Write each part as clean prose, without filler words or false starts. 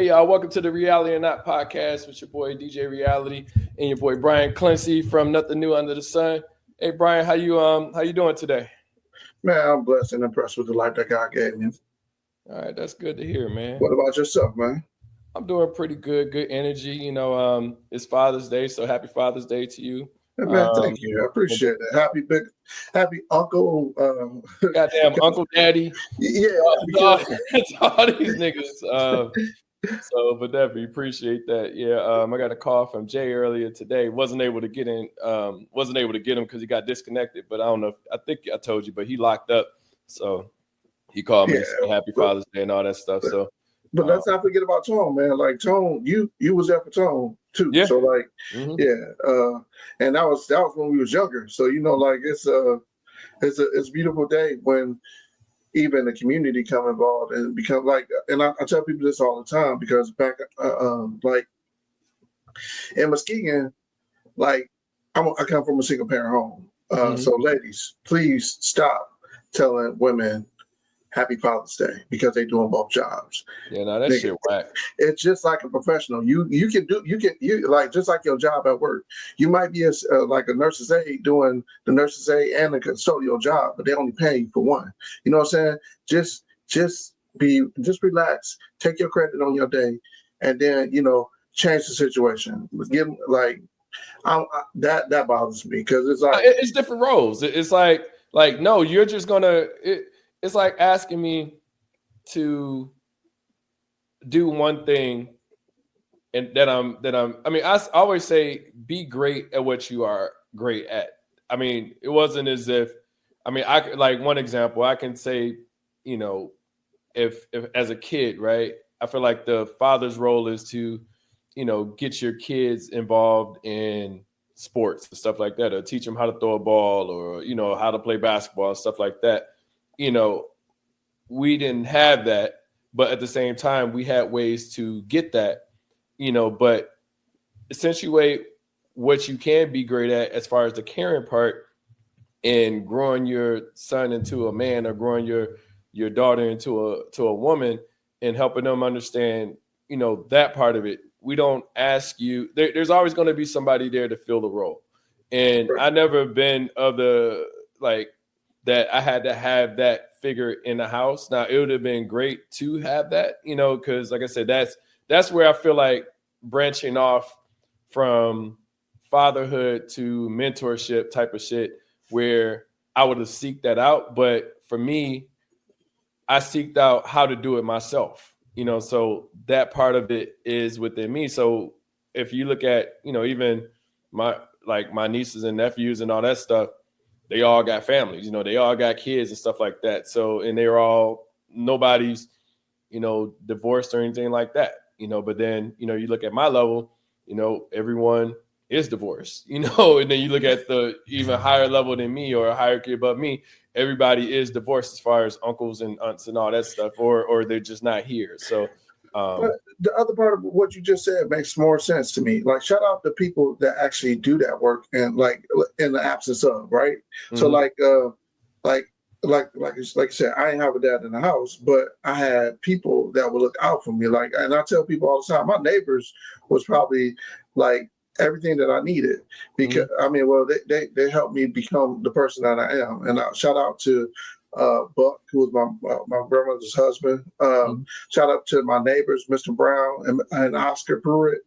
Hey y'all, welcome to the Reality and Not podcast with your boy DJ Reality and your boy Brian Clincy from Nothing New Under the Sun. Hey Brian, how you doing today? Man, I'm blessed and impressed with the life that God gave me. All right, that's good to hear, man. What about yourself, man? I'm doing pretty good energy. It's Father's Day, so happy Father's Day to you. Hey, man, thank you. I appreciate it. Happy Uncle. Goddamn Uncle Daddy. Yeah, all these niggas. But definitely appreciate that. Yeah, I got a call from Jay earlier today. Wasn't able to get him because he got disconnected. But I don't know. I think I told you, but he locked up. So he called me, said Happy Father's Day and all that stuff. So, but let's not forget about Tone, man. Like Tone, you was there for Tone too. Yeah. So like, and that was when we was younger. So like it's a beautiful day when even the community come involved and become like, and I tell people this all the time because back like in Muskegon, like I come from a single parent home. So ladies, please stop telling women Happy Father's Day because they doing both jobs. Yeah, no, that shit whack. It's just like a professional. You like just like your job at work. You might be like a nurse's aide doing the nurse's aide and the custodial job, but they only pay you for one. You know what I'm saying? Just relax, take your credit on your day, and then change the situation. Give like that bothers me because it's like it's different roles. It's like no, you're just gonna. It's like asking me to do one thing and I always say be great at what you are great at. I mean, it wasn't as if, I like one example, I can say, if as a kid, right, I feel like the father's role is to, get your kids involved in sports and stuff like that, or teach them how to throw a ball or, how to play basketball and stuff like that. We didn't have that, but at the same time, we had ways to get that, but accentuate what you can be great at as far as the caring part and growing your son into a man or growing your daughter into a woman and helping them understand, that part of it. We don't ask you, there's always going to be somebody there to fill the role. And I never been of the, like, that I had to have that figure in the house. Now it would have been great to have that, because like I said, that's where I feel like branching off from fatherhood to mentorship type of shit, where I would have seeked that out. But for me, I seeked out how to do it myself, so that part of it is within me. So if you look at, even my nieces and nephews and all that stuff, they all got families, they all got kids and stuff like that. So, and they're all, nobody's, divorced or anything like that, but then, you look at my level, everyone is divorced, and then you look at the even higher level than me or a hierarchy above me, everybody is divorced as far as uncles and aunts and all that stuff, or they're just not here. So, but the other part of what you just said makes more sense to me. Like, shout out to people that actually do that work and like in the absence of, right? Mm-hmm. So like you said, I ain't have a dad in the house, but I had people that would look out for me. Like, and I tell people all the time, my neighbors was probably like everything that I needed because they helped me become the person that I am. And shout out to Buck, who was my grandmother's husband. Shout out to my neighbors, Mr. Brown and Oscar Pruitt.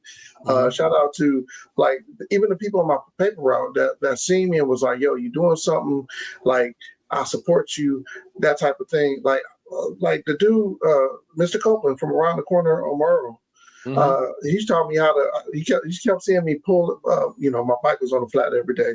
Shout out to like even the people on my paper route that seen me and was like, "Yo, you doing something? Like I support you," that type of thing. Like the dude, Mr. Copeland from around the corner on Myrtle. He's taught me how to. He kept seeing me pull. My bike was on the flat every day,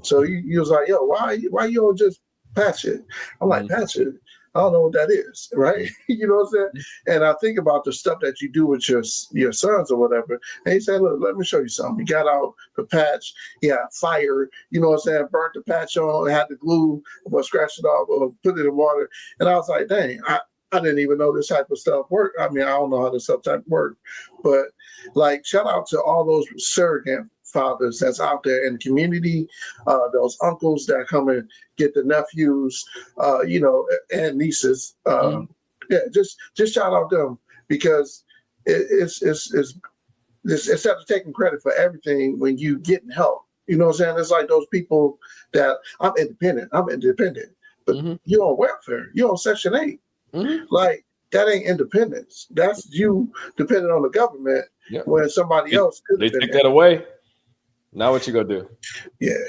so he was like, "Yo, why you don't just patch it?" I'm like, patch it? I don't know what that is, right? You know what I'm saying? And I think about the stuff that you do with your sons or whatever. And he said, "Look, let me show you something." He got out the patch. He had fire. You know what I'm saying? Burnt the patch on. Had the glue, or scratched it off, or put it in water. And I was like, "Dang, I didn't even know this type of stuff worked." I mean, I don't know how this stuff type work, but like, shout out to all those surrogate fathers that's out there in the community, those uncles that come and get the nephews, and nieces. Yeah, just shout out them because it's after taking credit for everything when you getting help. You know what I'm saying? It's like those people that I'm independent, but Mm-hmm. you're on welfare, you're on Section 8. Mm-hmm. Like that ain't independence. That's you depending on the government Yeah. when somebody else could They have been take there. that away. Now what you gonna do? Yeah.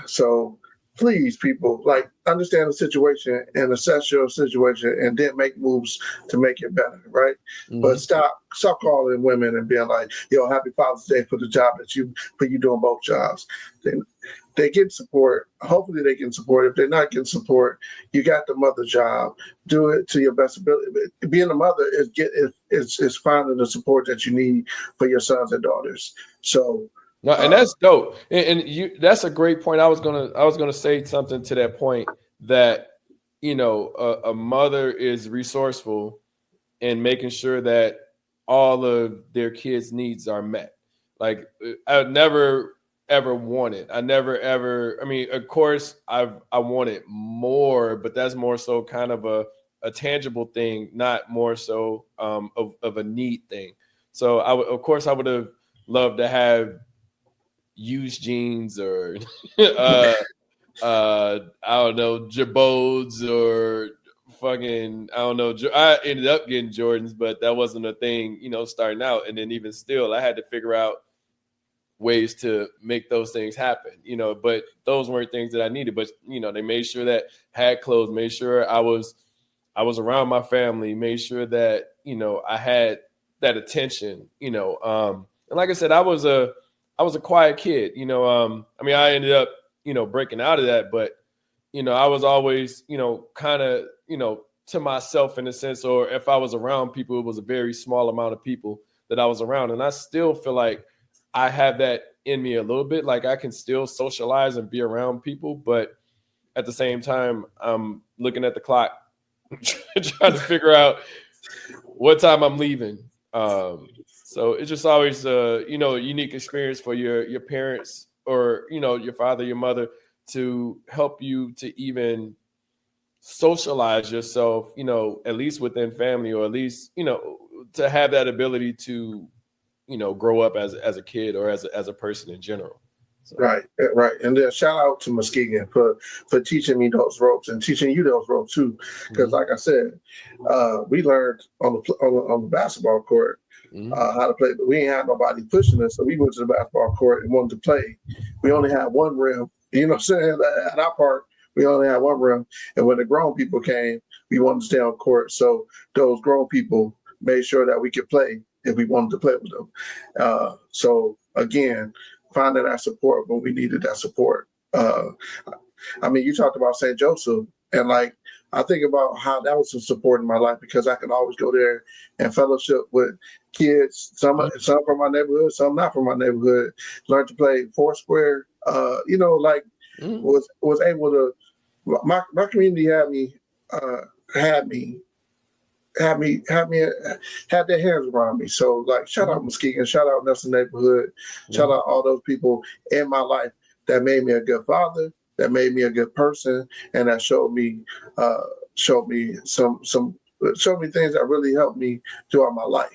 So please, people, like understand the situation and assess your situation, and then make moves to make it better, right? But Mm-hmm. stop calling women and being like, "Yo, happy Father's Day for the job for you doing both jobs." They get support. Hopefully, they can support. If they're not getting support, you got the mother job. Do it to your best ability. Being a mother is finding the support that you need for your sons and daughters. So. No, and that's dope. And you that's a great point. I was gonna say something to that point that a mother is resourceful in making sure that all of their kids' needs are met. Like I would never ever wanted. I never ever. I mean, of course, I wanted more, but that's more so kind of a tangible thing, not more so of a need thing. So of course, I would have loved to have used jeans or I don't know, Jabodes or fucking I don't know. I ended up getting Jordans, but that wasn't a thing, starting out. And then even still, I had to figure out ways to make those things happen, but those weren't things that I needed. But they made sure that I had clothes, made sure I was around my family, made sure that I had that attention, and like I said, I was a quiet kid, I mean, I ended up breaking out of that, but I was always kind of to myself in a sense, or if I was around people, it was a very small amount of people that I was around, and I still feel like I have that in me a little bit. Like I can still socialize and be around people, but at the same time, I'm looking at the clock, trying to figure out what time I'm leaving. So it's just always a unique experience for your parents or your father, your mother to help you to even socialize yourself, at least within family, or at least to have that ability to grow up as a kid or as a person in general. So. Right. And then shout out to Muskegon for teaching me those ropes and teaching you those ropes too. Because Mm-hmm. like I said, we learned on the basketball court Mm-hmm. how to play, but we ain't had nobody pushing us. So we went to the basketball court and wanted to play. We only had one rim. You know what I'm saying? At our part, we only had one rim. And when the grown people came, we wanted to stay on court. So those grown people made sure that we could play if we wanted to play with them. So again, finding that support when we needed that support. I mean, you talked about St. Joseph, and like I think about how that was some support in my life because I could always go there and fellowship with kids, some from my neighborhood, some not from my neighborhood. Learned to play foursquare. Like Mm-hmm. was able to. My community had me had me had me had their hands around me. So like shout out Muskegon, shout out Nelson Neighborhood, shout out all those people in my life that made me a good father, that made me a good person, and that showed me showed me things that really helped me throughout my life.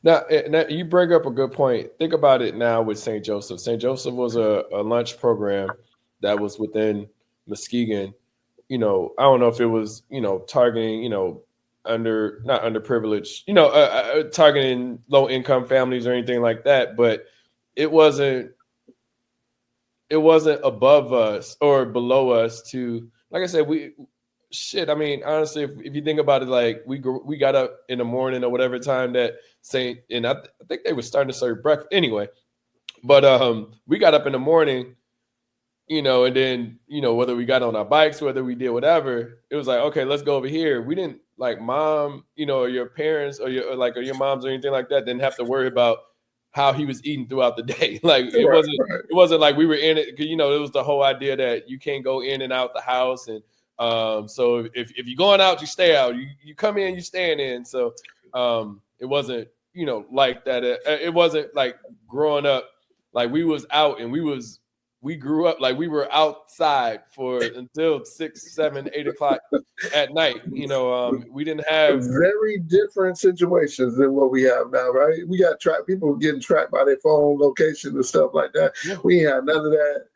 Now, you bring up a good point. Think about it now with St. Joseph. St. Joseph was a lunch program that was within Muskegon. I don't know if it was, targeting, not underprivileged, targeting low income families or anything like that. But it wasn't above us or below us to, like I said, I mean, honestly, if you think about it, like we got up in the morning or whatever time that and I think they were starting to serve breakfast anyway, but we got up in the morning, and then whether we got on our bikes, whether we did whatever, it was like, okay, let's go over here. We didn't like mom, or your parents or your moms or anything like that didn't have to worry about how he was eating throughout the day. Like it wasn't like we were in it, 'cause, it was the whole idea that you can't go in and out the house, and so if you're going out, you stay out. You come in, you staying in. So it wasn't like that. It wasn't like growing up, like we was out and we was we grew up like we were outside for until 6, 7, 8 o'clock at night. You know, we didn't have very different situations than what we have now, right? We got people getting tracked by their phone location and stuff like that. Yeah. We ain't had none of that.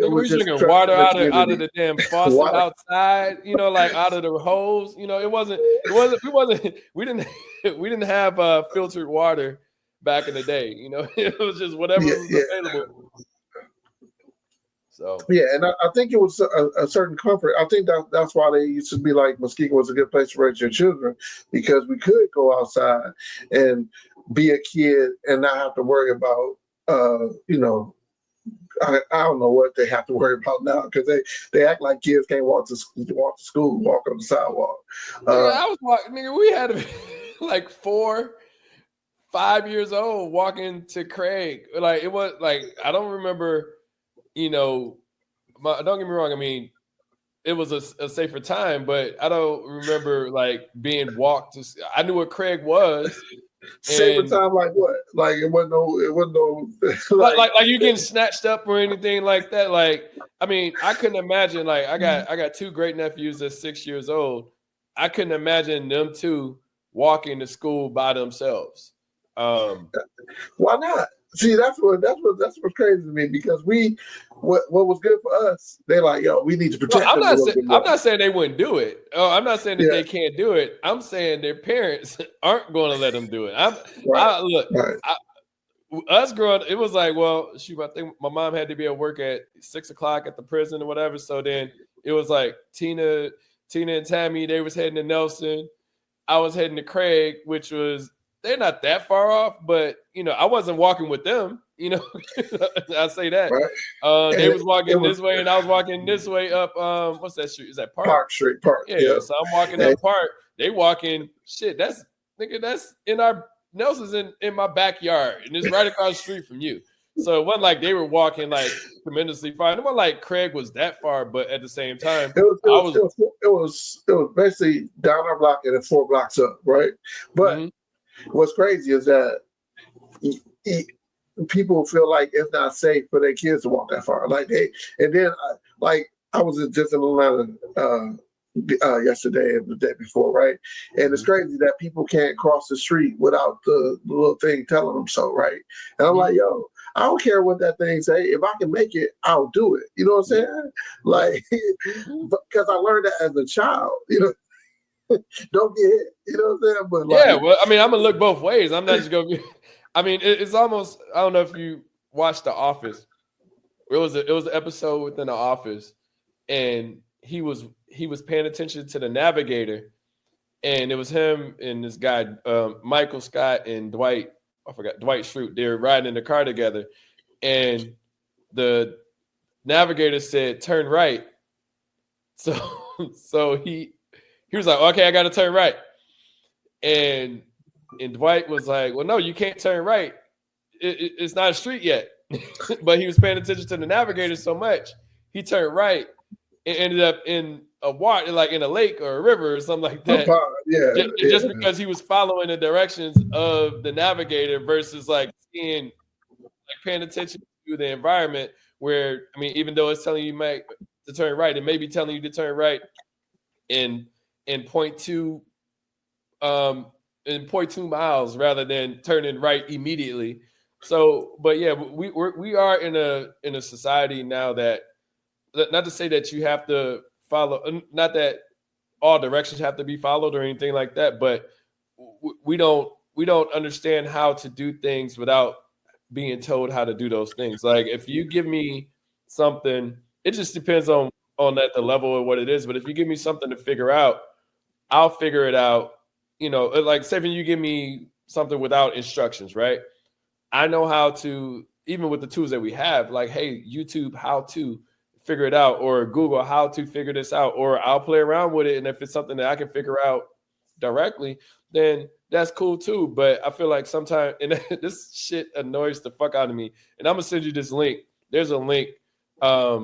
It was just drinking water out of the damn faucet Water. outside, you know, like out of the hose. You know, we didn't have filtered water back in the day. You know, it was just whatever was available. So yeah, and I think it was a certain comfort. I think that's why they used to be like Muskegon was a good place to raise your children, because we could go outside and be a kid and not have to worry about you know, I don't know what they have to worry about now, because they act like kids can't walk to school, walk on the sidewalk. I was walking. Nigga, we had like 4, 5 years old walking to Craig. Like it was like I don't remember. You know, don't get me wrong. I mean, it was a safer time, but I don't remember like being walked to. I knew what Craig was. Safer time, like what? Like it wasn't no. like you getting snatched up or anything like that. Like, I mean, I couldn't imagine. Like, I got 2 great nephews that's 6 years old. I couldn't imagine them 2 walking to school by themselves. Why not? See, that's what's crazy to me, because what was good for us, they like, yo, we need to protect. I'm not saying they wouldn't do it. I'm not saying that they can't do it. I'm saying their parents aren't going to let them do it. Us growing, it was like, well, shoot, I think my mom had to be at work at 6 o'clock at the prison or whatever. So then it was like Tina and Tammy, they was heading to Nelson. I was heading to Craig, which was. They're not that far off, but you know, I wasn't walking with them. You know, I say that. Right. They was walking this way, and I was walking this way up. What's that street? Is that Park Street? Yeah. So I'm walking up Park. They walking. Shit, that's in our Nelson's in my backyard, and it's right across the street from you. So it wasn't like they were walking like tremendously far. It wasn't like Craig was that far, but at the same time, it was basically down our block and then 4 blocks up, right? But what's crazy is that people feel like it's not safe for their kids to walk that far. Like I was just in Atlanta yesterday and the day before, right? And it's crazy that people can't cross the street without the little thing telling them so, right? And I'm like, yo, I don't care what that thing say. If I can make it, I'll do it. You know what I'm saying? Like, because I learned that as a child, you know. Don't get hit, you know what I'm saying? But yeah, well, I mean, I'm gonna look both ways. I'm not just gonna be. I mean, it's almost. I don't know if you watched The Office. It was an episode within The Office, and he was paying attention to the navigator, and it was him and this guy, Michael Scott and Dwight. I forgot Dwight Schrute. They were riding in the car together, and the navigator said, "Turn right." So he was like, okay, I got to turn right. And Dwight was like, well, no, you can't turn right. It's not a street yet. But he was paying attention to the navigator so much, he turned right and ended up in a water, like in a lake or a river or something like that. Just because he was following the directions of the navigator versus like seeing, like paying attention to the environment where, I mean, even though it's telling you to turn right, it may be telling you to turn right in 0.2 miles rather than turning right immediately. So, but yeah, we are in a society now that, not to say that you have to follow, not that all directions have to be followed or anything like that, but we don't understand how to do things without being told how to do those things. Like if you give me something, it just depends on at the level of what it is. But if you give me something to figure out, I'll figure it out. You know, like say when you give me something without instructions, right? I know how to, even with the tools that we have, like, hey, YouTube, how to figure it out, or Google, how to figure this out, or I'll play around with it. And if it's something that I can figure out directly, then that's cool too. But I feel like sometimes, and this shit annoys the fuck out of me. And I'm gonna send you this link. There's a link. I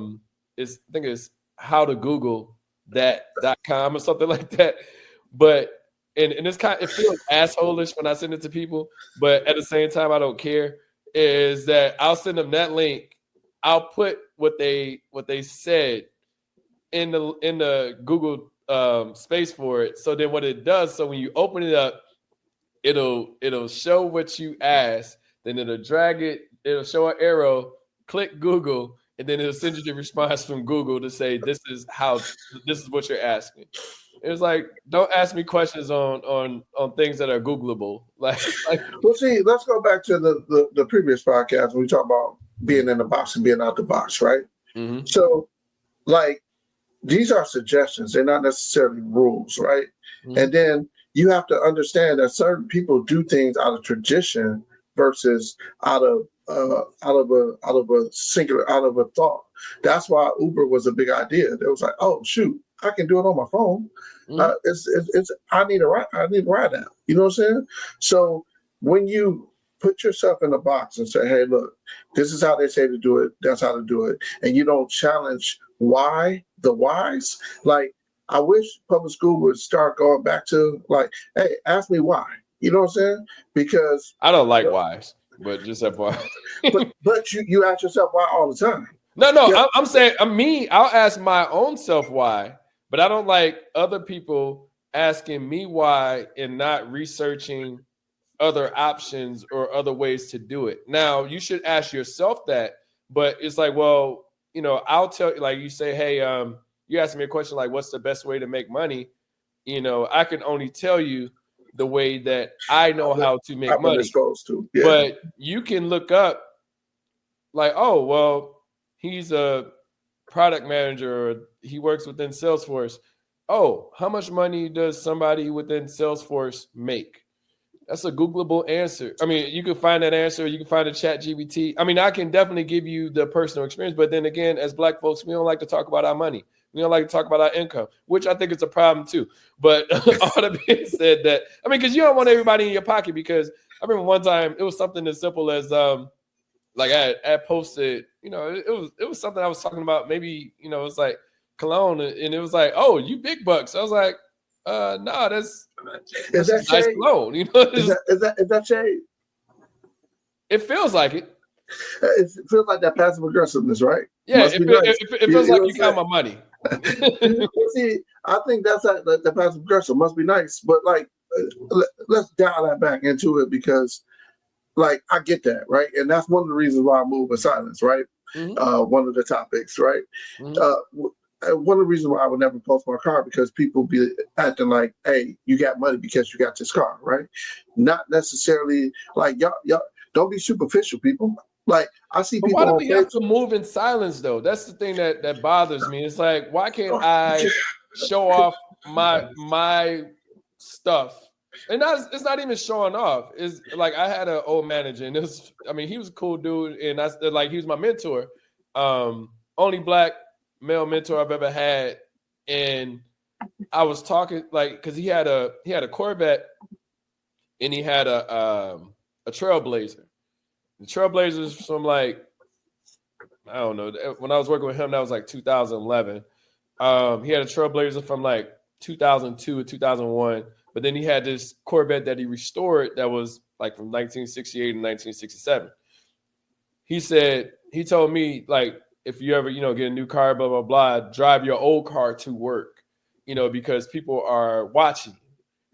think it's how to Google that.com or something like that. But and it's it feels assholish when I send it to people, but at the same time I don't care. Is that I'll send them that link. I'll put what they said in the Google space for it. So then what it does, so when you open it up, it'll show what you asked, then it'll drag it, it'll show an arrow, click Google, and then it'll send you the response from Google to say this is what you're asking. It was like, don't ask me questions on things that are Googleable. Like well, see, let's go back to the previous podcast when we talk about being in the box and being out the box, right? Mm-hmm. So, like, these are suggestions; they're not necessarily rules, right? Mm-hmm. And then you have to understand that certain people do things out of tradition versus out of a thought. That's why Uber was a big idea. It was like, oh shoot, I can do it on my phone. It's I need a ride. I need a ride now. You know what I'm saying? So when you put yourself in a box and say, hey, look, this is how they say to do it. That's how to do it, and you don't challenge the whys. Like, I wish public school would start going back to like, hey, ask me why. You know what I'm saying? Because I don't like whys, but just FYI. but you ask yourself why all the time. No, yeah. I'm saying I'll ask my own self why, but I don't like other people asking me why and not researching other options or other ways to do it. Now, you should ask yourself that, but it's like, well, I'll tell you, like you say, hey, you asked me a question like, what's the best way to make money? I can only tell you the way that I know how to make money. Exposed to. Yeah. But you can look up like, oh, well, he's a product manager or he works within Salesforce. Oh, how much money does somebody within Salesforce make? That's a Googleable answer. I mean, you can find that answer. You can find a ChatGPT. I mean, I can definitely give you the personal experience. But then again, as Black folks, we don't like to talk about our money. We don't like to talk about our income, which I think is a problem too. But all that being said, that because you don't want everybody in your pocket. Because I remember one time it was something as simple as like I posted, it was something I was talking about. Maybe it was like cologne, and it was like, oh, you big bucks. I was like, no, that's that nice cologne. Is that shade? It feels like it. It feels like that passive aggressiveness, right? Yeah, it feels like you count my money. See, I think that's like the passive aggressive must be nice, but like, let's dial that back into it because, like, I get that, right? And that's one of the reasons why I move in silence, right? Mm-hmm. One of the topics, right? Mm-hmm. One of the reasons why I would never post my car because people be acting like, hey, you got money because you got this car, right? Not necessarily like y'all don't be superficial, people. Like, I see people. Why do we have to move in silence though? That's the thing that bothers me. It's like, why can't I show off my stuff? And it's not even showing off. It's like I had an old manager, and he was a cool dude, and he was my mentor. Only Black male mentor I've ever had, and I was talking because he had a Corvette, and he had a Trailblazer. The Trailblazers from I don't know, when I was working with him, that was like 2011. He had a Trailblazer from 2002 or 2001, but then he had this Corvette that he restored that was from 1968 and 1967. He told me if you ever, get a new car, blah, blah, blah, drive your old car to work, because people are watching.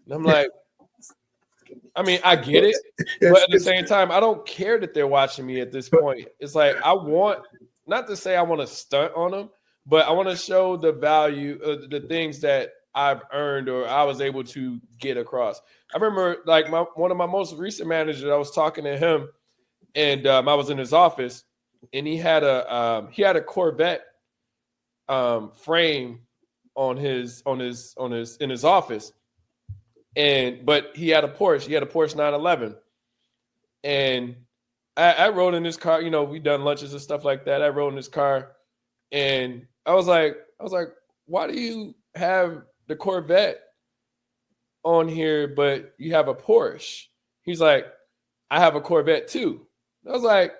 And I'm like, I get it, but at the same time, I don't care that they're watching me at this point. It's like, I want, not to say I want to stunt on them, but I want to show the value of the things that I've earned or I was able to get across. I remember one of my most recent managers, I was talking to him and I was in his office and he had a Corvette frame in his office. But he had a Porsche. He had a Porsche 911. And I rode in this car, we done lunches and stuff like that. I rode in this car and I was like, why do you have the Corvette on here, but you have a Porsche? He's like, I have a Corvette too. I was like,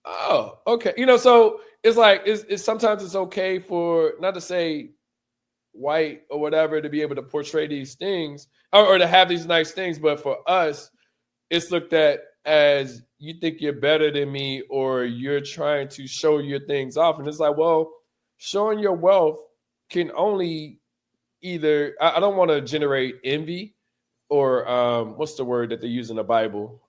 oh, okay. So it's like, it's sometimes it's okay for, not to say white or whatever, to be able to portray these things or to have these nice things. But for us, it's looked at as you think you're better than me, or you're trying to show your things off. And it's like, well, showing your wealth can only either, I don't want to generate envy or what's the word that they use in the Bible?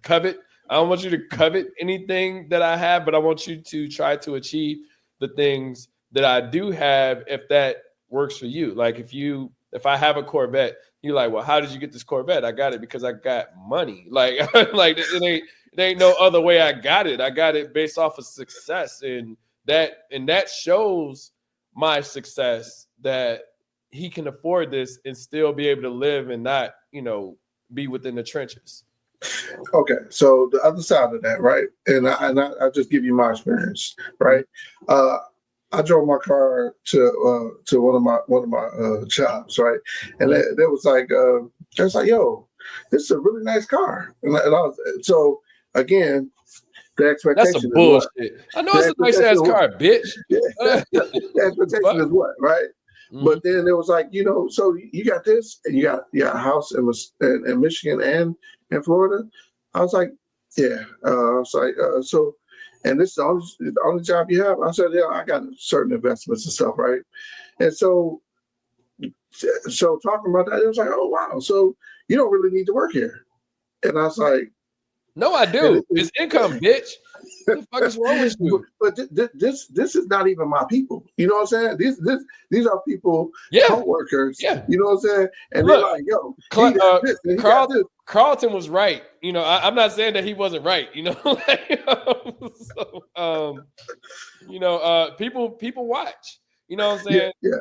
Covet. I don't want you to covet anything that I have, but I want you to try to achieve the things that I do have, if that works for you. Like if I have a Corvette, you're like, well, how did you get this Corvette? I got it because I got money. Like, like it ain't no other way I got it. I got it based off of success, and that shows my success, that he can afford this and still be able to live and not, be within the trenches. Okay, so the other side of that, right? And I just give you my experience, right? I drove my car to one of my jobs, right? And there was like, I was like, yo, this is a really nice car, and I was, so again, the expectation That's some is bullshit. what? I know it's a nice ass car, bitch. The expectation is what, right? Mm-hmm. But then it was like, so you got this, and you got a house in Michigan and in Florida. I was like, yeah. I was like, so, and this is the only job you have? I said, yeah, I got certain investments and stuff, right? And so talking about that, it was like, oh wow, so you don't really need to work here. And I was like, no, I do. It's income, bitch. What the fuck is wrong with you? But this is not even my people. You know what I'm saying? These are people, co-workers. Yeah. You know what I'm saying? And look, they're like, yo, Carlton was right. I'm not saying that he wasn't right. People watch. You know what I'm saying? Yeah.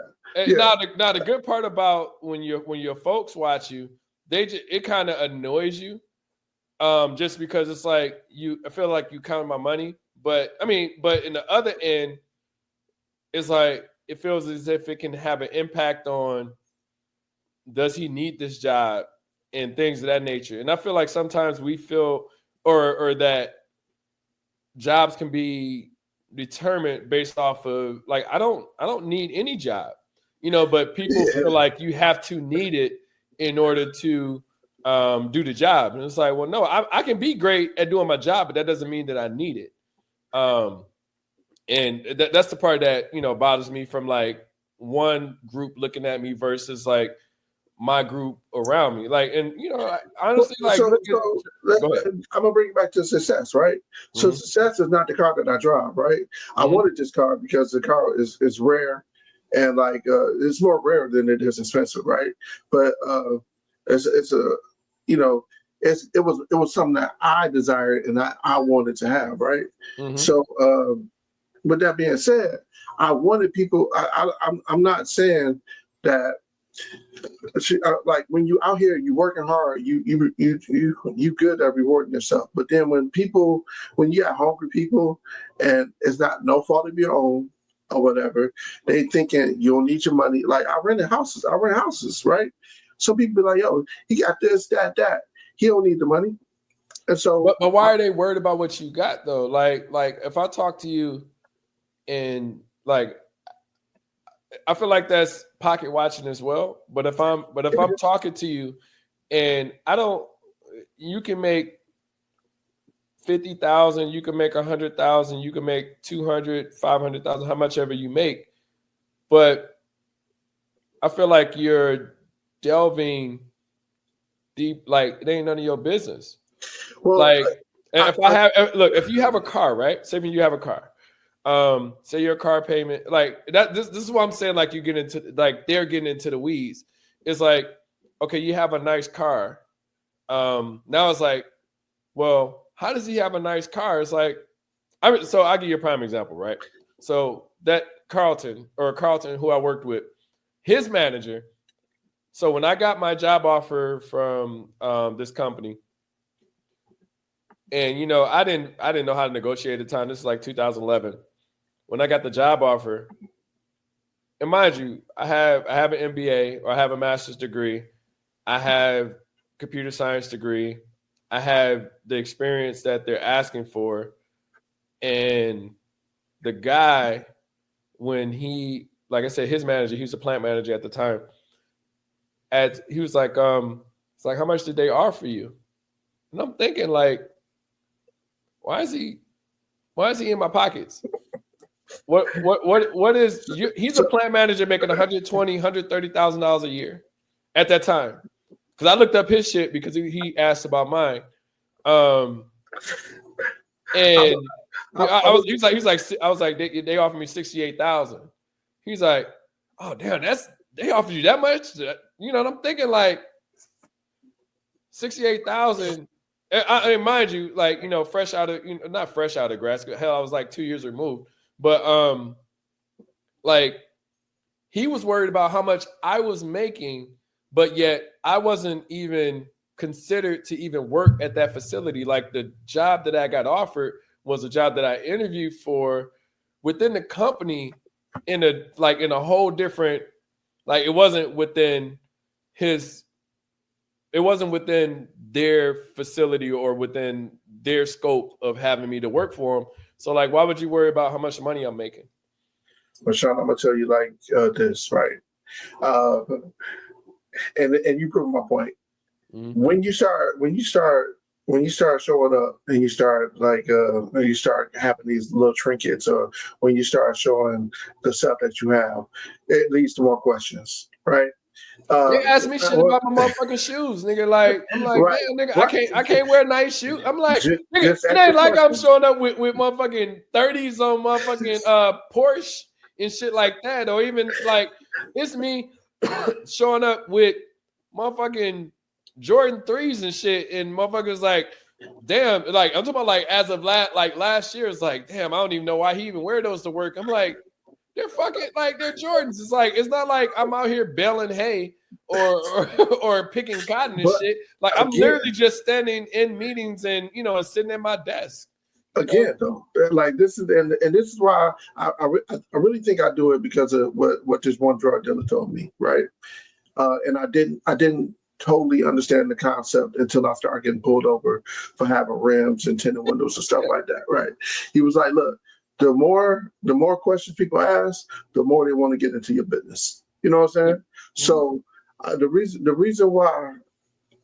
Now the good part about when your folks watch you, it kind of annoys you. Just because it's like I feel like you count my money, but in the other end, it's like it feels as if it can have an impact on, does he need this job and things of that nature. And I feel like sometimes we feel or that jobs can be determined based off of, like, I don't need any job, but people feel like you have to need it in order to do the job. And it's like, well, no, I can be great at doing my job, but that doesn't mean that I need it. And that's the part that, bothers me from like one group looking at me versus like my group around me. Like, and honestly, like, I'm gonna bring it back to success, right? Mm-hmm. So success is not the car that I drive, right? Mm-hmm. I wanted this car because the car is rare, and like it's more rare than it is expensive, right? But it's a it was something that I desired and I wanted to have, right? Mm-hmm. So with that being said, I wanted people. I'm not saying that. Like when you out here, you working hard, you good at rewarding yourself. But then when you got hungry people, and it's not no fault of your own or whatever, they thinking you don't need your money. Like I rent houses, right? Some people be like, yo, he got this, that. He don't need the money. And so, but why are they worried about what you got though? Like if I talk to you, and like, I feel like that's pocket watching as well. But if I'm talking to you, and you can make 50,000, you can make 100,000, you can make 200, 500,000, how much ever you make. But I feel like you're delving deep, like it ain't none of your business. Well, like if you have a car, right? Say when you have a car. Say your car payment, like that. This is what I'm saying. Like you get into, like they're getting into the weeds. It's like, okay, you have a nice car. Now it's like, well, how does he have a nice car? It's like, so I'll give you a prime example, right? So that Carlton, who I worked with, his manager. So when I got my job offer from this company, and I didn't know how to negotiate at the time. This is like 2011. When I got the job offer, and mind you, I have an MBA, or I have a master's degree, I have computer science degree, I have the experience that they're asking for, and the guy, when he, like I said, his manager, he was a plant manager at the time, he was like, it's like, how much did they offer you? And I'm thinking like, why is he in my pockets? What is he's a plant manager making $120,000, $130,000 a year at that time. Because I looked up his shit because he asked about mine. And I was like, they offered me 68,000. He's like, oh damn, they offered you that much? You know, and I'm thinking like 68,000. And mind you, like, you know, not fresh out of grad school. Hell, I was like 2 years removed. But like he was worried about how much I was making, but yet I wasn't even considered to even work at that facility. Like the job that I got offered was a job that I interviewed for within the company in a whole different, like it wasn't within their facility or within their scope of having me to work for them. So like, why would you worry about how much money I'm making? Well, Sean, I'm gonna tell you like this, right? And you prove my point. Mm-hmm. When you start showing up and you start you start having these little trinkets, or when you start showing the stuff that you have, it leads to more questions, right? They ask me shit about my motherfucking shoes, nigga. Like I'm like, right, damn, nigga, right. I can't wear nice shoes. I'm like, nigga, it ain't like I'm showing up with motherfucking 30s on motherfucking Porsche and shit like that, or even like it's me showing up with motherfucking Jordan 3s and shit, and motherfuckers like, damn, like I'm talking about like as of last year, it's like, damn, I don't even know why he even wear those to work. I'm like, they're fucking like they're Jordans. It's like it's not like I'm out here baling hay or picking cotton and shit. Like I'm literally just standing in meetings and sitting at my desk. Again, though, like this is and this is why I really think I do it because of what this one drug dealer told me, right? And I didn't totally understand the concept until I started getting pulled over for having rims and tinted windows and stuff like that, right? He was like, look, the more questions people ask, the more they want to get into your business. You know what I'm saying? Mm-hmm. So the reason why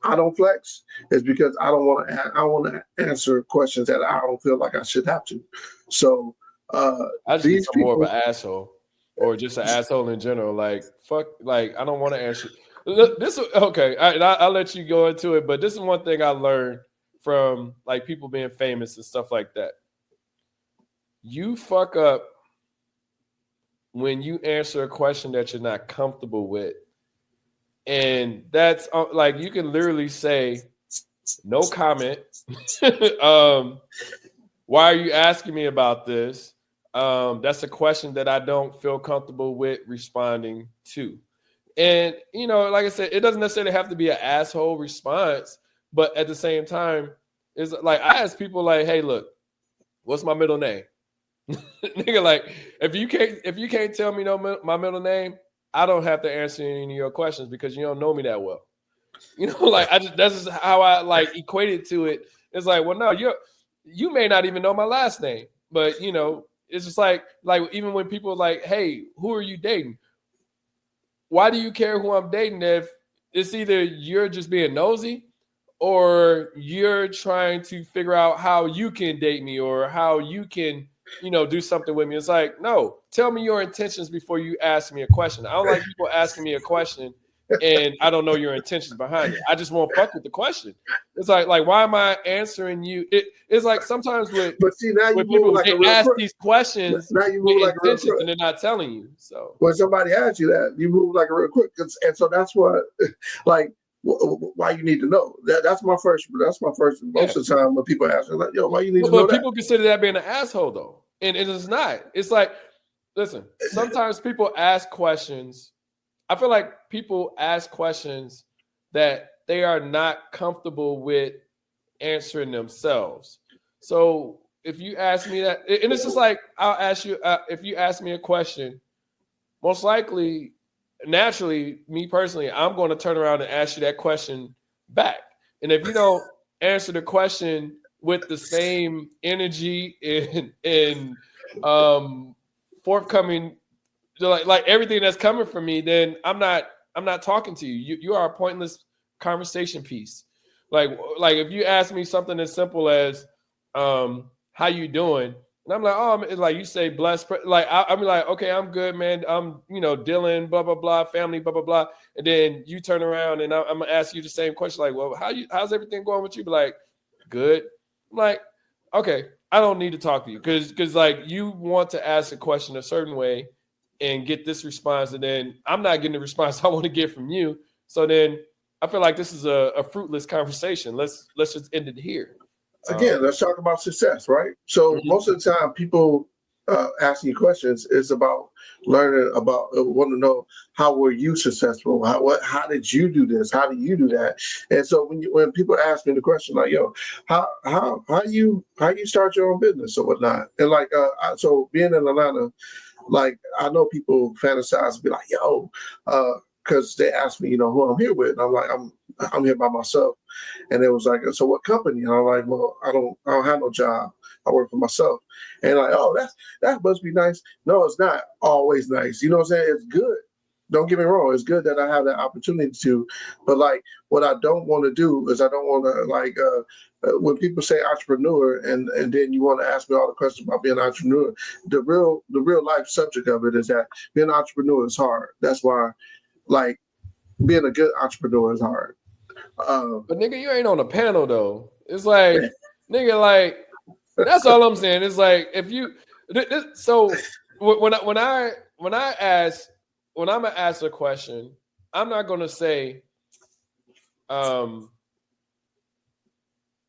I don't flex is because I want to answer questions that I don't feel like I should have to. So I just become more of an asshole, or just an asshole in general. Like fuck, like I don't want to answer. This okay. I'll let you go into it, but this is one thing I learned from like people being famous and stuff like that. You fuck up when you answer a question that you're not comfortable with. And that's like you can literally say, no comment. Why are you asking me about this? That's a question that I don't feel comfortable with responding to. And, like I said, it doesn't necessarily have to be an asshole response. But at the same time, it's like I ask people like, hey, look, what's my middle name? Nigga, like if you can't tell me my middle name, I don't have to answer any of your questions because you don't know me that well. Like that's just how I like equated to it. It's like, well, no, you may not even know my last name, but it's just like even when people are like, hey, who are you dating? Why do you care who I'm dating if it's either you're just being nosy or you're trying to figure out how you can date me or how you can do something with me? It's like, no, tell me your intentions before you ask me a question. I don't like people asking me a question and I don't know your intentions behind it. I just won't fuck with the question. It's like why am I answering you? It's like sometimes with people like they ask these questions now you move like intentions and they're not telling you. So when somebody asks you that, you move like a real quick, and so that's what like why you need to know. That's my first most of the time when people ask me, like, yo, why you need to know that? But people consider that being an asshole though. And it is not. It's like, listen, sometimes people ask questions. I feel like people ask questions that they are not comfortable with answering themselves. So if you ask me that, and it's just like, I'll ask you, if you ask me a question, most likely, naturally, me personally, I'm going to turn around and ask you that question back. And if you don't answer the question with the same energy and forthcoming, like everything that's coming from me, then I'm not talking to you. You are a pointless conversation piece. Like if you ask me something as simple as how you doing? And I'm like, oh, it's like you say blessed. Like I'm like, okay, I'm good, man. I'm, Dylan, blah blah blah, family, blah blah blah. And then you turn around and I'm gonna ask you the same question, like, well, how's everything going with you? Be like, good. I'm like, okay, I don't need to talk to you because like you want to ask a question a certain way and get this response, and then I'm not getting the response I want to get from you. So then I feel like this is a fruitless conversation. Let's just end it here. Again, let's talk about success, right? So most of the time, people asking you questions is about learning about, want to know how were you successful? How did you do this? How do you do that? And so when people ask me the question like, yo, how you start your own business or whatnot, and like so being in Atlanta, like I know people fantasize, be like, yo, because they ask me, who I'm here with, and I'm like, I'm here by myself. And it was like, so what company? And I'm like, well, I don't have no job. I work for myself. And like, oh, that must be nice. No, it's not always nice. You know what I'm saying? It's good. Don't get me wrong. It's good that I have that opportunity to. But like, what I don't want to do is I don't want to like when people say entrepreneur and then you want to ask me all the questions about being an entrepreneur. The real life subject of it is that being an entrepreneur is hard. That's why, like, being a good entrepreneur is hard. But nigga, you ain't on a panel though. It's like, nigga, like that's all I'm saying. It's like if you so when I'm gonna ask a question, I'm not gonna say I'm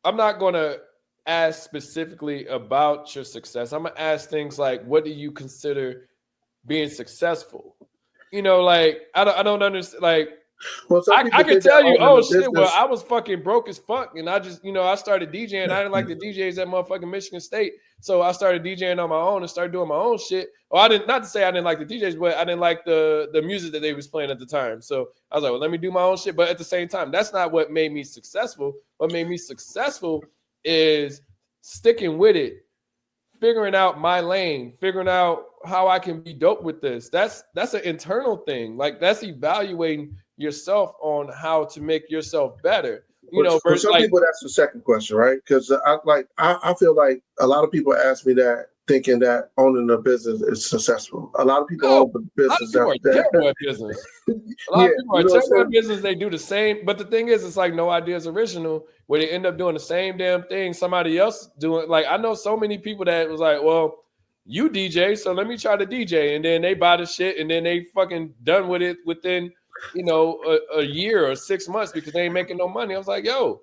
not gonna ask specifically about your success. I'm gonna ask things like, what do you consider being successful? Like I don't understand. Like, well, I can tell you, oh shit, well, I was fucking broke as fuck, and I just, I started DJing. I didn't like the DJs at motherfucking Michigan State, so I started DJing on my own and started doing my own shit. Well, I didn't, not to say I didn't like the DJs, but I didn't like the music that they was playing at the time. So I was like, well, let me do my own shit. But at the same time, that's not what made me successful. What made me successful is sticking with it, figuring out my lane, figuring out how I can be dope with this. That's an internal thing. Like that's evaluating yourself on how to make yourself better. For some people, that's the second question, right? Because I feel like a lot of people ask me that thinking that owning a business is successful. A lot of people own a business. A lot of people are terrible at business. A lot of people are terrible at business. They do the same, but the thing is, it's like no idea is original. Where they end up doing the same damn thing somebody else doing. Like I know so many people that was like, well, you DJ, so let me try to DJ, and then they buy the shit, and then they fucking done with it within a year or 6 months because they ain't making no money. I was like, yo,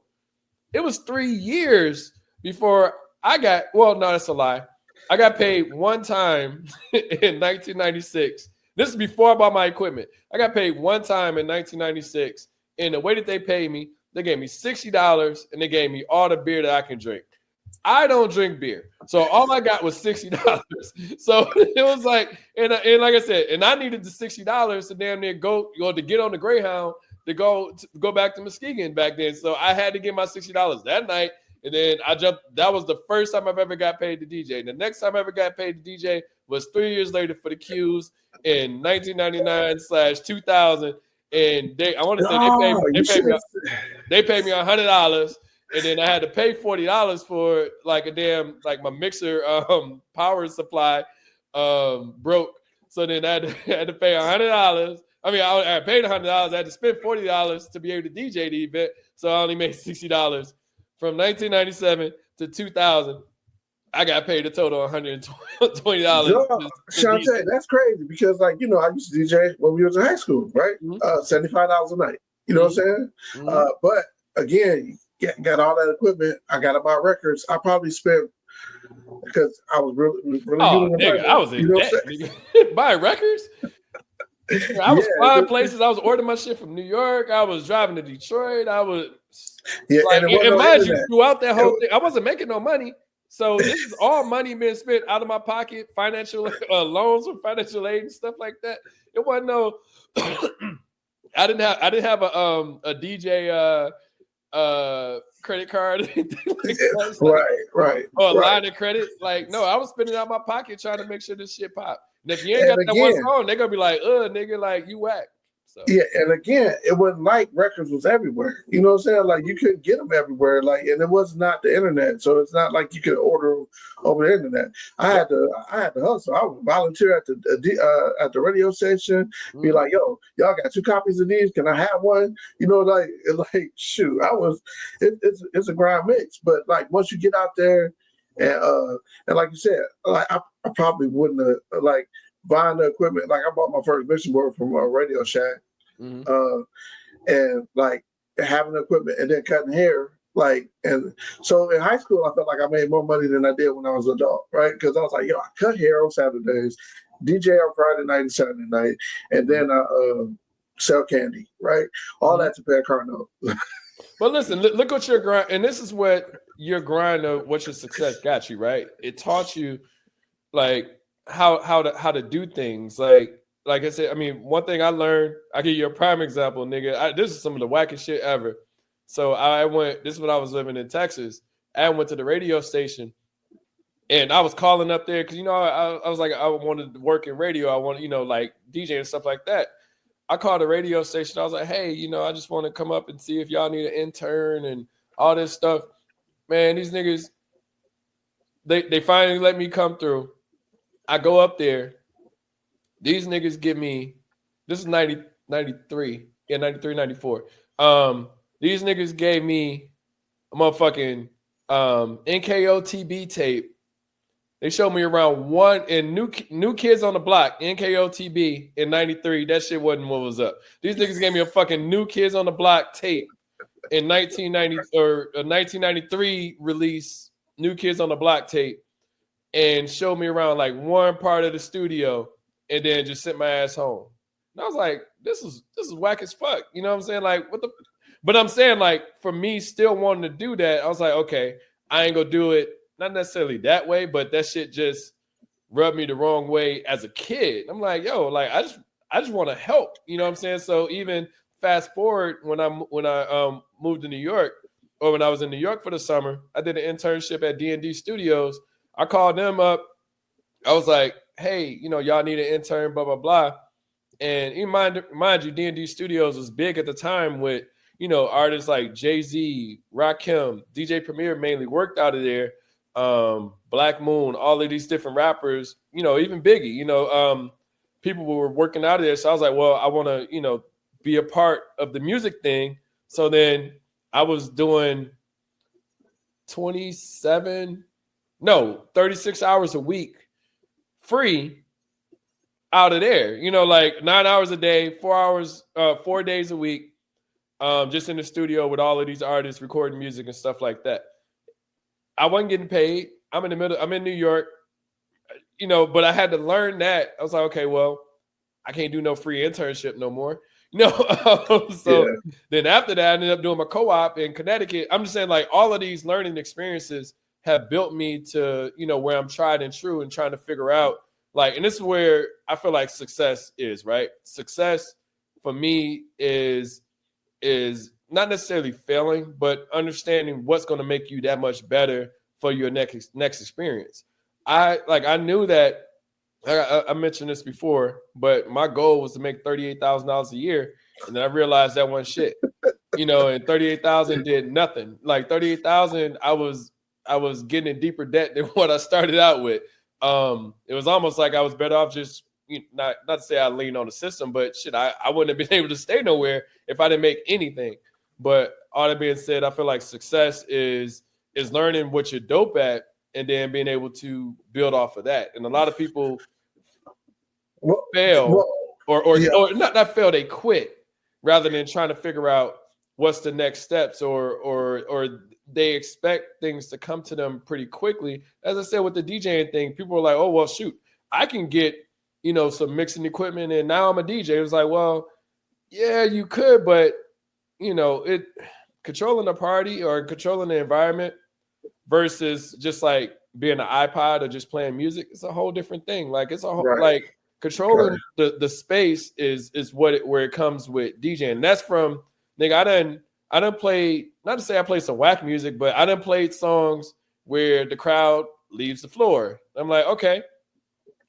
it was 3 years before I got. Well, no, that's a lie. I got paid one time in 1996. This is before I bought my equipment. I got paid one time in 1996, and the way that they paid me, they gave me $60, and they gave me all the beer that I can drink. I don't drink beer, so all I got was $60. So it was like, and like I said, and I needed the $60 to damn near go to get on the Greyhound to go back to Muskegon back then. So I had to get my $60 that night, and then I jumped. That was the first time I've ever got paid to DJ. The next time I ever got paid to DJ was 3 years later for the Qs in 1999/2000, and they paid me $100. And then I had to pay $40 for like a damn, like my mixer power supply broke. So then I had to pay $100. I mean, I paid $100. I had to spend $40 to be able to DJ the event. So I only made $60 from 1997 to 2000. I got paid a total of $120. Shantae, that's crazy because, like, I used to DJ when we was in high school, right? Mm-hmm. $75 a night. You know what I'm saying? Mm-hmm. But again, got all that equipment. I got to buy records. I probably spent because I was really nigga, I was in debt. Buying records. I was flying places. I was ordering my shit from New York. I was driving to Detroit. I was and mind you, throughout that whole thing, I wasn't making no money. So this is all money being spent out of my pocket, financial loans or financial aid and stuff like that. It wasn't no. I didn't have a DJ credit card or anything like that. Right. Or a line of credit. Like, no, I was spending out my pocket trying to make sure this shit pop. And if you ain't got that one song, they're gonna be like, nigga, like you whack. So yeah, and again, it wasn't like records was everywhere. You know what I'm saying? Like you couldn't get them everywhere. Like, and it was not the internet, so it's not like you could order them over the internet. I had to hustle. I would volunteer at the radio station. Be like, yo, y'all got 2 copies of these? Can I have one? You know, like shoot, it's a grind mix. But like once you get out there, and like you said, like I probably wouldn't have like buying the equipment. Like I bought my first mixing board from a Radio Shack. And like having the equipment and then cutting hair, like, and so in high school I felt like I made more money than I did when I was an adult, right? Because I was like, yo, I cut hair on Saturdays, DJ on Friday night and Saturday night, and then I sell candy, right? All that to pay a car note. But listen, look what your grind, and this is what your grind of what your success got you, right? It taught you like how to do things. Like I said, I mean, one thing I learned, I give you a prime example, nigga. This is some of the wackest shit ever. So this is when I was living in Texas. I went to the radio station and I was calling up there because, I was like, I wanted to work in radio. I wanted, like DJ and stuff like that. I called the radio station. I was like, hey, I just want to come up and see if y'all need an intern and all this stuff. Man, these niggas, they finally let me come through. I go up there. These niggas give me, this is 93, 94. These niggas gave me a motherfucking NKOTB tape. They showed me around one in New Kids on the Block, NKOTB in 93. That shit wasn't what was up. These niggas gave me a fucking New Kids on the Block tape in 1990 or a 1993 release, New Kids on the Block tape, and showed me around like one part of the studio. And then just sent my ass home. And I was like, this is whack as fuck. You know what I'm saying? Like, what the? But I'm saying, like, for me still wanting to do that, I was like, okay, I ain't gonna do it. Not necessarily that way, but that shit just rubbed me the wrong way as a kid. I'm like, yo, like, I just want to help. You know what I'm saying? So even fast forward when I moved to New York, or when I was in New York for the summer, I did an internship at D&D Studios. I called them up. I was like, hey, y'all need an intern, blah, blah, blah. And mind you, D&D Studios was big at the time with, artists like Jay-Z, Rakim, DJ Premier mainly worked out of there, Black Moon, all of these different rappers, even Biggie, people were working out of there. So I was like, well, I want to, be a part of the music thing. So then I was doing 36 hours a week free out of there, like 9 hours a day, 4 hours, 4 days a week, just in the studio with all of these artists recording music and stuff like that. I wasn't getting paid. I'm in New York, but I had to learn that. I was like, okay, well, I can't do no free internship no more. Then after that, I ended up doing my co-op in Connecticut. I'm just saying, like, all of these learning experiences have built me to, where I'm tried and true and trying to figure out, like, and this is where I feel like success is, right? Success for me is not necessarily failing, but understanding what's going to make you that much better for your next experience. I knew that, I mentioned this before, but my goal was to make $38,000 a year. And then I realized that wasn't shit, and 38,000 did nothing. Like 38,000, I was getting in deeper debt than what I started out with. It was almost like I was better off just, not to say I leaned on the system, but shit, I wouldn't have been able to stay nowhere if I didn't make anything. But all that being said, I feel like success is learning what you're dope at and then being able to build off of that. And a lot of people fail or not fail, they quit rather than trying to figure out what's the next steps or they expect things to come to them pretty quickly. As I said with the DJing thing, people were like, oh, well, shoot, I can get, some mixing equipment and now I'm a DJ. It was like, well, yeah, you could, but it controlling the party or controlling the environment versus just like being an iPod or just playing music, it's a whole different thing. Like it's a whole, like controlling the space is where it comes with DJing. And that's from, nigga, I done played, not to say I played some whack music, but I done played songs where the crowd leaves the floor. I'm like, okay,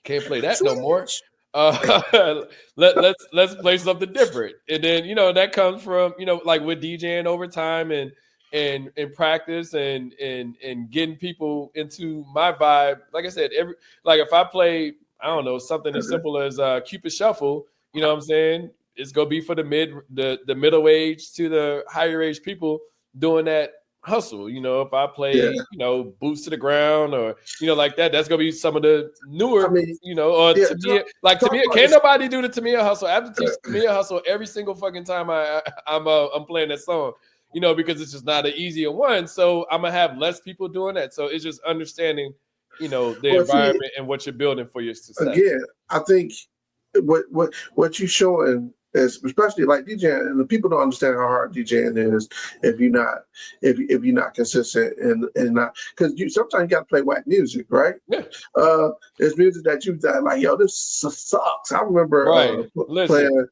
can't play that no more. let's play something different. And then, that comes from, like with DJing over time and practice and getting people into my vibe. Like I said, if I play, I don't know, something as simple as Cupid Shuffle, you know what I'm saying? It's gonna be for the middle age to the higher age people doing that hustle. If I play, Boots to the Ground or like that, that's gonna be some of the newer, or Tamia. Can't nobody do the Tamia hustle. I have to teach Tamia hustle every single fucking time I'm playing that song. Because it's just not an easier one. So I'm gonna have less people doing that. So it's just understanding, the environment and what you're building for your success. Again, I think what you're showing is, especially like DJing, and the people don't understand how hard DJing is if you're not consistent and not, because sometimes you got to play whack music, right? Yeah. It's music that you thought like, yo, this sucks. I remember playing.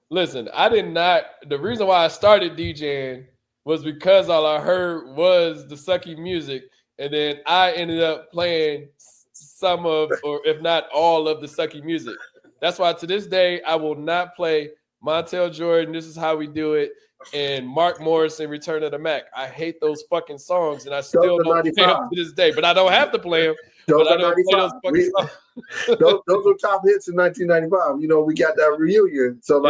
Listen, I did not. The reason why I started DJing was because all I heard was the sucky music, and then I ended up playing some of, or if not all of, the sucky music. That's why to this day I will not play Montel Jordan, This Is How We Do It, and Mark Morrison, Return of the Mac. I hate those fucking songs, and I still don't play them to this day. But I don't have to play them. But I don't play those fucking songs. those were top hits in 1995. We got that reunion. So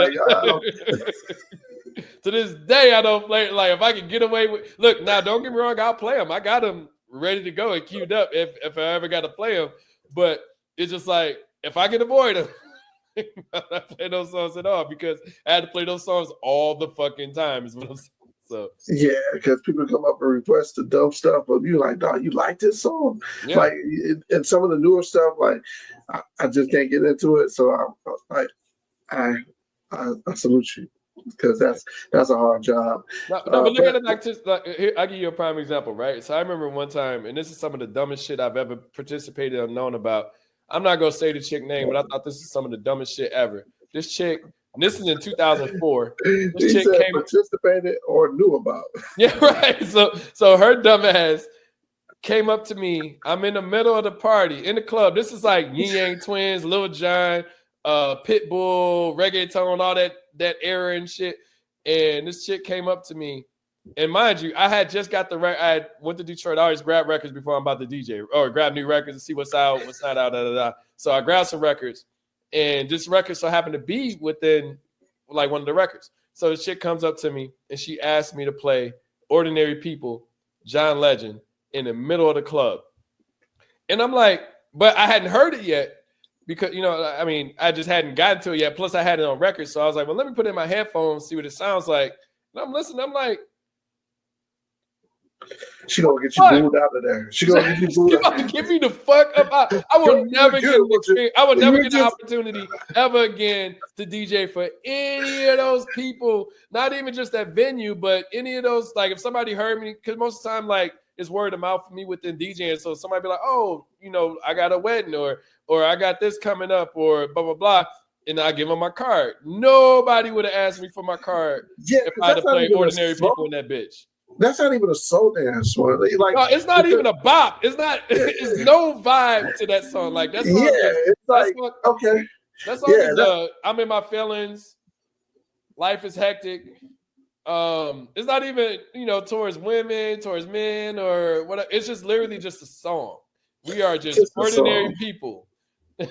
to this day, I don't play. Like, if I can get away with, look, now don't get me wrong, I'll play them. I got them ready to go and queued up if I ever got to play them. But it's just like, if I can avoid them, I don't play those songs at all, because I had to play those songs all the fucking time. Is what I'm saying. So yeah, because people come up and request the dumb stuff, but you like, dog, you like this song? Yeah. Like, and some of the newer stuff, like I just can't get into it. So I salute you, because that's a hard job. No, but look at it like this. Like, here, I'll give you a prime example, right? So I remember one time, and this is some of the dumbest shit I've ever participated or known about. I'm not gonna say the chick name, but I thought this is some of the dumbest shit ever. This chick, and this is in 2004. This chick participated or knew about. Yeah, right. So her dumb ass came up to me. I'm in the middle of the party in the club. This is like Yin Yang Twins, Lil Jon, Pitbull, reggaeton, all that era and shit. And this chick came up to me. And mind you, I had just got I went to Detroit. I always grab records before I'm about to DJ, or grab new records and see what's out, what's not out, So I grabbed some records, and this record so happened to be within like one of the records. So the chick comes up to me and she asked me to play Ordinary People, John Legend, in the middle of the club. And I'm like, but I hadn't heard it yet, because, I just hadn't gotten to it yet. Plus I had it on record. So I was like, well, let me put it in my headphones, see what it sounds like. And I'm listening. I'm like, she gonna get you booed out of there. She gonna get you booed out. Get me the fuck up. I will never get an opportunity ever again to DJ for any of those people. Not even just that venue, but any of those. Like, if somebody heard me, because most of the time, like, it's word of mouth for me within DJing. So somebody be like, oh, I got a wedding, or I got this coming up, or blah blah blah. And I give them my card. Nobody would have asked me for my card if I had to play Ordinary People in that bitch. That's not even a soul dance one. Like, no, it's not even a bop. It's not. It's no vibe to that song. Like, that song. Yeah, it's like, okay. That song is I'm in my feelings. Life is hectic. It's not even towards women, towards men, or whatever. It's just literally just a song. We are just ordinary people. Yeah.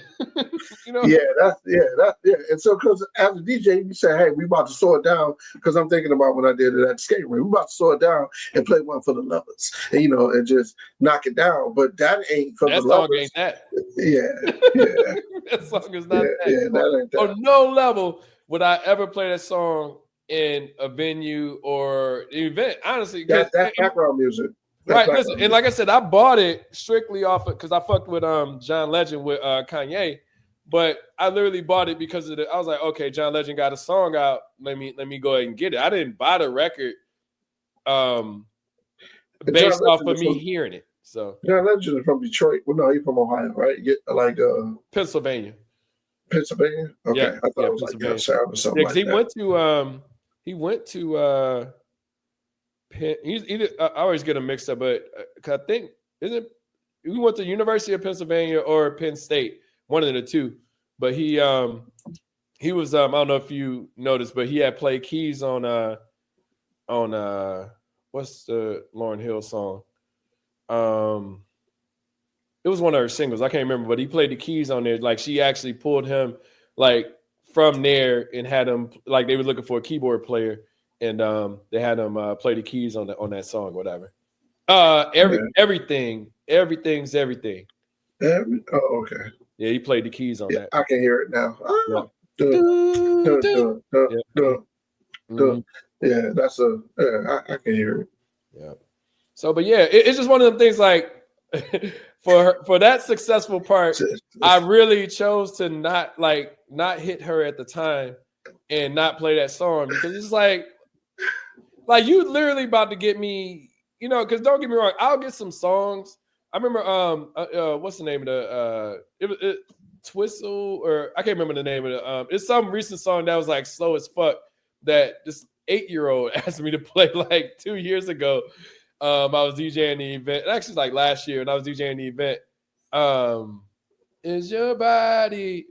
And so, because as a DJ, you say, hey, we about to slow it down, because I'm thinking about when I did it at the skate ring. We about to slow it down and play one for the lovers, and and just knock it down. But that ain't for the lovers. That song ain't that. Yeah. That song is not that. Yeah, that ain't that. On no level would I ever play that song in a venue or an event. Honestly, that's background music. Right, listen, and like I said, I bought it strictly off of, because I fucked with John Legend with Kanye, but I literally bought it because of I was like, okay, John Legend got a song out, let me go ahead and get it. I didn't buy the record based off of me hearing it. So John Legend is from Detroit. Well, no, he's from Ohio, right? Pennsylvania. Pennsylvania? Okay. Yeah, I thought it was like that sound or something like that. He went to he's either, I always get him mixed up, but I think we went to University of Pennsylvania or Penn State, one of the two. but he was I don't know if you noticed, but he had played keys on what's the Lauryn Hill song? It was one of her singles. I can't remember, but he played the keys on there. Like she actually pulled him like from there and had him like they were looking for a keyboard player, and they had him play the keys on that song, whatever. Everything's everything. Okay. Yeah, he played the keys on that. I can hear it now. Oh, yeah, that's I can hear it. Yeah. So, but yeah, it's just one of them things. Like for that successful part, I really chose to not hit her at the time and not play that song, because it's like you literally about to get me, because don't get me wrong, I'll get some songs. I remember what's the name of the it Twistle, or I can't remember the name of it. It's some recent song that was like slow as fuck that this 8-year-old asked me to play like 2 years ago. I was DJing the event. Actually, like last year, and I was DJing the event. Is your body?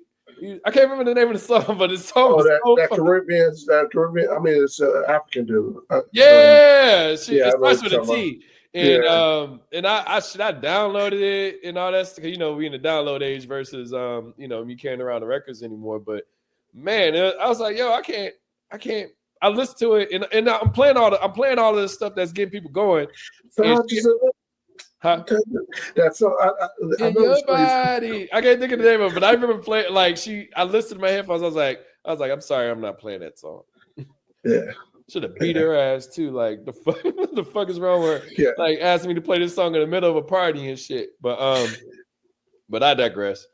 I can't remember the name of the song, but the song was that Caribbean. I mean, it's African dude. It starts with a T. And and I downloaded it and all that stuff. We in the download age versus me carrying around the records anymore. But man, I was like, yo, I can't. I listened to it and I'm playing all of this stuff that's getting people going. That's so. I know your body. I can't think of the name of it, but I remember playing. Like I listened to my headphones. I was like, I'm sorry, I'm not playing that song. Yeah. Should have beat her ass too. Like the fuck is wrong with her? Yeah. Like asking me to play this song in the middle of a party and shit. But I digress.